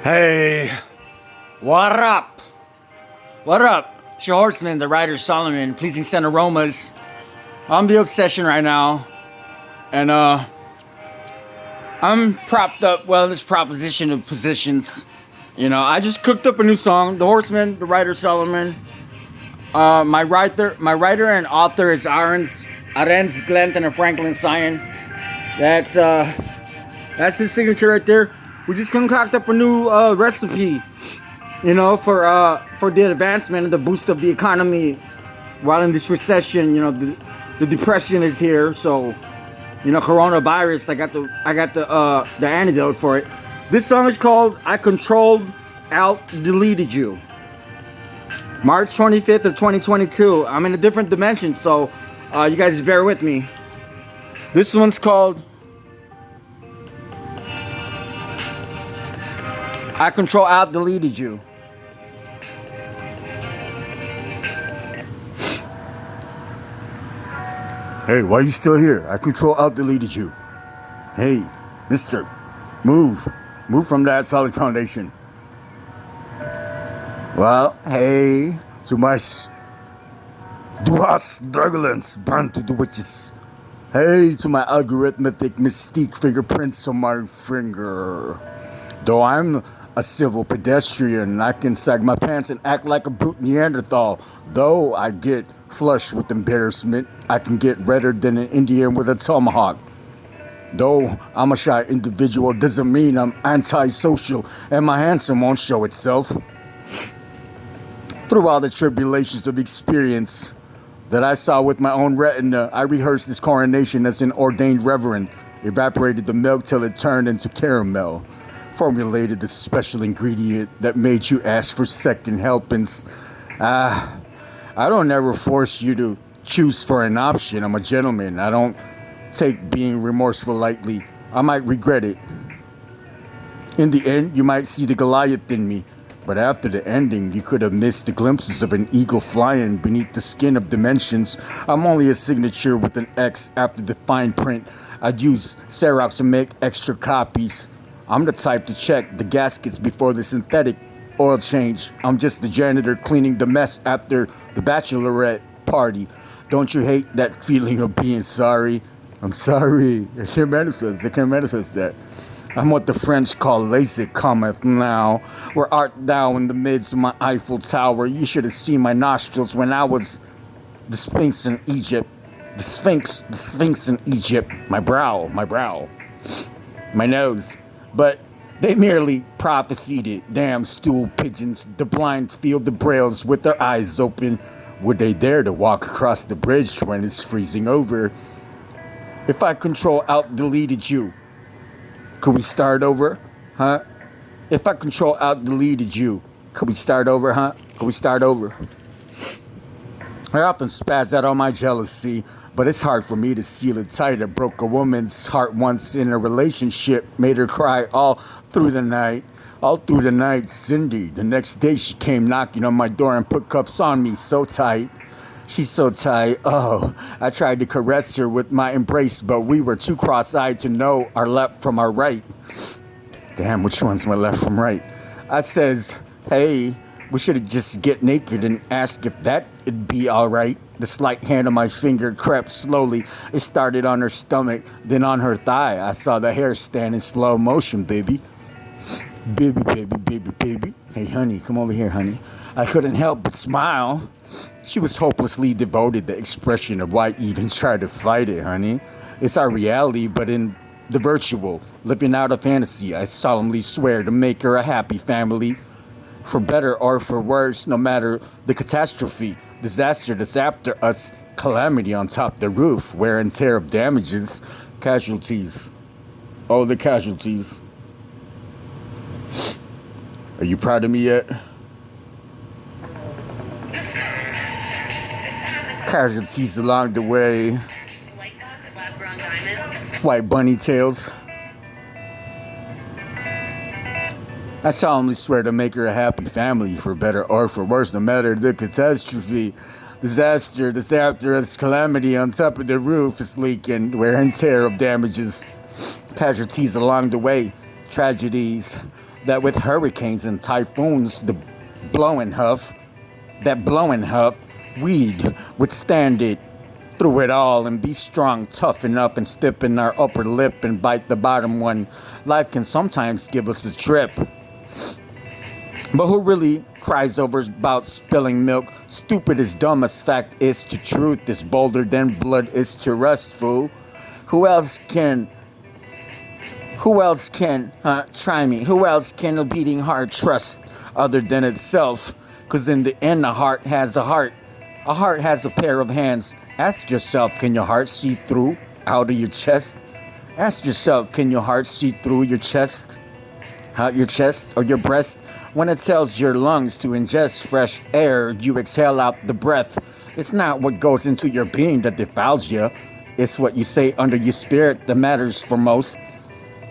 Hey, what up? What up? It's your horseman, the rider Solomon, pleasing scent aromas. I'm the obsession right now. And I'm propped up, well, in this proposition of positions. You know, I just cooked up a new song, The Horseman, the rider Solomon. My writer and author is Arends Glenton and Franklin Sion. That's his signature right there. We just concocted up a new recipe, you know, for the advancement and the boost of the economy while in this recession. You know, the depression is here, so you know, coronavirus. I got the antidote for it. This song is called "I Controlled Alt Deleted You." March 25th of 2022. I'm in a different dimension, so you guys bear with me. This one's called I Control Alt Deleted You. Hey, why are you still here? I Control Alt Deleted You. Hey, mister, move. Move from that solid foundation. Well, hey, to my Duas Dragulence, burn to the witches. Hey, to my algorithmic mystique fingerprints on my finger. Though I'm a civil pedestrian, I can sag my pants and act like a brute Neanderthal. Though I get flushed with embarrassment, I can get redder than an Indian with a tomahawk. Though I'm a shy individual, doesn't mean I'm antisocial, and my handsome won't show itself. Through all the tribulations of experience that I saw with my own retina, I rehearsed this coronation as an ordained reverend, evaporated the milk till it turned into caramel, formulated the special ingredient that made you ask for second helpings. I don't ever force you to choose for an option. I'm a gentleman. I don't take being remorseful lightly. I might regret it. In the end, you might see the Goliath in me, but after the ending, you could have missed the glimpses of an eagle flying beneath the skin of dimensions. I'm only a signature with an X after the fine print. I'd use Xerox to make extra copies. I'm the type to check the gaskets before the synthetic oil change. I'm just the janitor cleaning the mess after the bachelorette party. Don't you hate that feeling of being sorry? I'm sorry. I can't manifest that. I'm what the French call lazy cometh now. Where art thou in the midst of my Eiffel Tower? You should have seen my nostrils when I was the Sphinx in Egypt. The Sphinx in Egypt. My brow. My nose. But they merely prophesied it. Damn stool pigeons. The blind feel the brails with their eyes open. Would they dare to walk across the bridge when it's freezing over? If I Control Alt Deleted You, could we start over? Huh? If I Control Alt Deleted You, could we start over, huh? Could we start over? I often spaz out on my jealousy, but it's hard for me to seal it tight. I broke a woman's heart once in a relationship, made her cry all through the night. All through the night, Cindy. The next day she came knocking on my door and put cuffs on me so tight. She's so tight. Oh, I tried to caress her with my embrace, but we were too cross-eyed to know our left from our right. Damn, which one's my left from right? I says, hey, we should just get naked and ask if that'd be alright. The slight hand on my finger crept slowly. It started on her stomach, then on her thigh. I saw the hair stand in slow motion, baby. Baby. Hey, honey, come over here, honey. I couldn't help but smile. She was hopelessly devoted, the expression of why even try to fight it, honey. It's our reality, but in the virtual, living out a fantasy. I solemnly swear to make her a happy family. For better or for worse, no matter the catastrophe, disaster that's after us, calamity on top of the roof, wear and tear of damages, casualties. Oh, the casualties. Are you proud of me yet? Casualties along the way. White bunny tails. I solemnly swear to make her a happy family, for better or for worse, no matter the catastrophe, disaster that's after us, calamity on top of the roof is leaking, wear and tear of damages, casualties along the way, tragedies. that with hurricanes and typhoons, the blowing huff, that blowing huff, we'd withstand it through it all and be strong, toughen up and stiffen our upper lip and bite the bottom one. Life can sometimes give us a trip. But who really cries over about spilling milk? Stupid is dumb as fact is to truth, is bolder than blood is to rust, fool. Who else can, try me? Who else can a beating heart trust other than itself? 'Cause in the end a heart has a heart. A heart has a pair of hands. Ask yourself, can your heart see through out of your chest? Ask yourself, can your heart see through your chest? Out your chest or your breast? When it tells your lungs to ingest fresh air, you exhale out the breath. It's not what goes into your being that defiles you. It's what you say under your spirit that matters for most.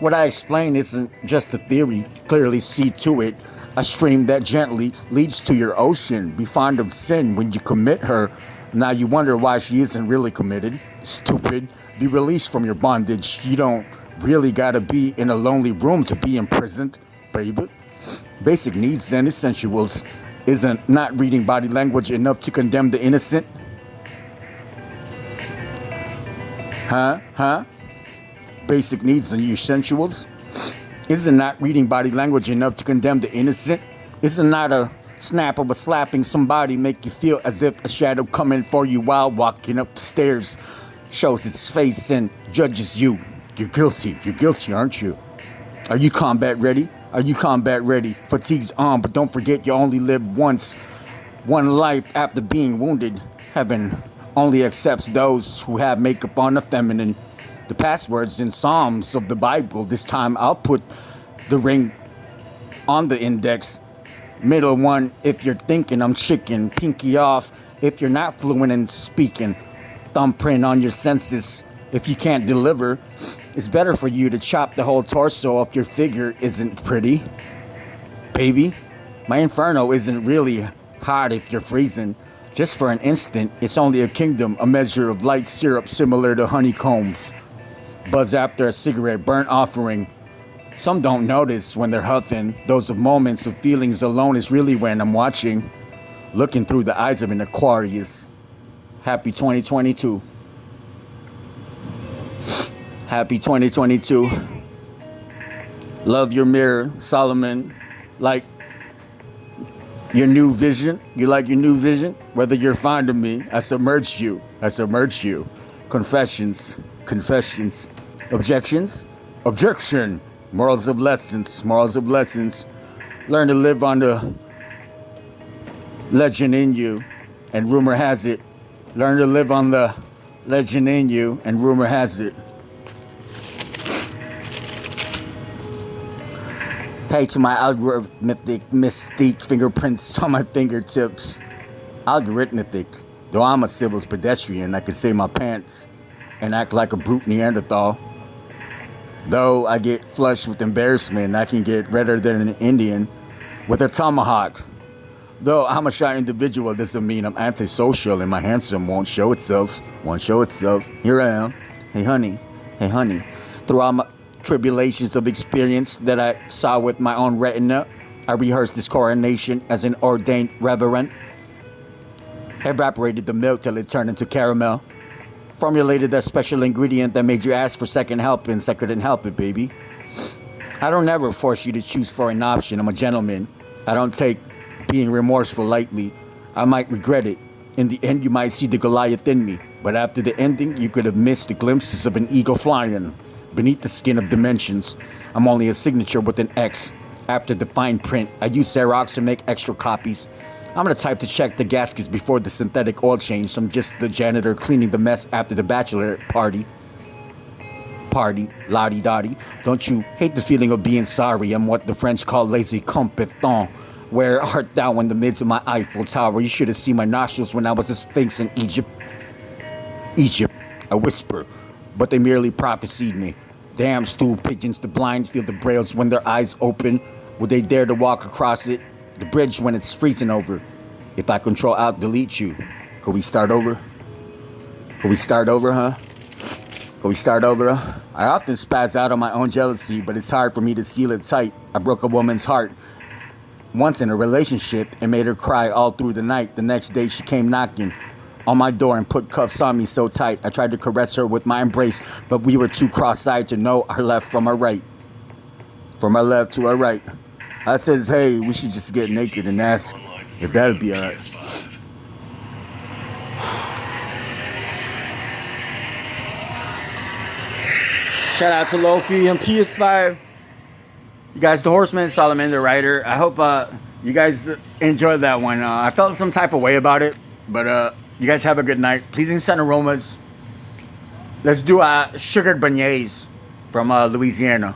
What I explain isn't just a theory. Clearly see to it. A stream that gently leads to your ocean. Be fond of sin when you commit her. Now you wonder why she isn't really committed. Stupid. Be released from your bondage. You don't really gotta be in a lonely room to be imprisoned, baby. Basic needs and essentials. Isn't not reading body language enough to condemn the innocent? Huh? Basic needs and essentials? Isn't not reading body language enough to condemn the innocent? Isn't not a snap of a slapping somebody make you feel as if a shadow coming for you while walking up the stairs shows its face and judges you? You're guilty, aren't you? Are you combat ready? Are you combat ready? Fatigue's on, but don't forget you only live once. One life after being wounded. Heaven only accepts those who have makeup on the feminine. The passwords in Psalms of the Bible. This time I'll put the ring on the index. Middle one if you're thinking I'm chicken. Pinky off if you're not fluent in speaking. Thumbprint on your senses if you can't deliver. It's better for you to chop the whole torso if your figure isn't pretty. Baby, my inferno isn't really hot if you're freezing. Just for an instant, it's only a kingdom, a measure of light syrup similar to honeycombs. Buzz after a cigarette, burnt offering. Some don't notice when they're huffing. Those moments of feelings alone is really when I'm watching. Looking through the eyes of an Aquarius. Happy 2022. Happy 2022. Love your mirror, Solomon. Like your new vision. You like your new vision? Whether you're fond of me, I submerge you. Confessions. Objections? Objection. Morals of lessons. Learn to live on the legend in you, and rumor has it. Learn to live on the legend in you, and rumor has it. Hey, to my algorithmic mystique, fingerprints on my fingertips. Algorithmic. Though I'm a civil pedestrian, I can say my pants and act like a brute Neanderthal. Though I get flushed with embarrassment, I can get redder than an Indian with a tomahawk. Though I'm a shy individual, doesn't mean I'm antisocial and my handsome won't show itself. Here I am. Hey honey. Through all my tribulations of experience that I saw with my own retina, I rehearsed this coronation as an ordained reverend. Evaporated the milk till it turned into caramel. Formulated that special ingredient that made you ask for second helpings. I couldn't help it, baby. I don't ever force you to choose for an option. I'm a gentleman. I don't take being remorseful lightly. I might regret it. In the end, you might see the Goliath in me. But after the ending, you could have missed the glimpses of an eagle flying beneath the skin of dimensions. I'm only a signature with an X. After the fine print, I use Xerox to make extra copies. I'm the type to check the gaskets before the synthetic oil change. I'm just the janitor cleaning the mess after the bachelorette party. La-di-da-di. Don't you hate the feeling of being sorry? I'm what the French call lazy compétent. Where art thou in the midst of my Eiffel Tower? You should have seen my nostrils when I was the Sphinx in Egypt. I whisper, but they merely prophesied me. Damn stool pigeons, the blind feel the brails when their eyes open. Would they dare to walk across it? The bridge when it's freezing over. If I control alt delete you, could we start over? Huh? Can we start over? I often spaz out on my own jealousy, but it's hard for me to seal it tight. I broke a woman's heart once in a relationship and made her cry all through the night. The next day she came knocking on my door and put cuffs on me so tight. I tried to caress her with my embrace, but we were too cross-eyed to know our left from our right. From our left to our right. I says, hey, we should just get naked and ask if that'll be alright. Shout out to Lofi and PS5. You guys, the Horseman, Solomon, the writer. I hope you guys enjoyed that one. I felt some type of way about it, but you guys have a good night. Pleasing scent aromas. Let's do sugared beignets from Louisiana.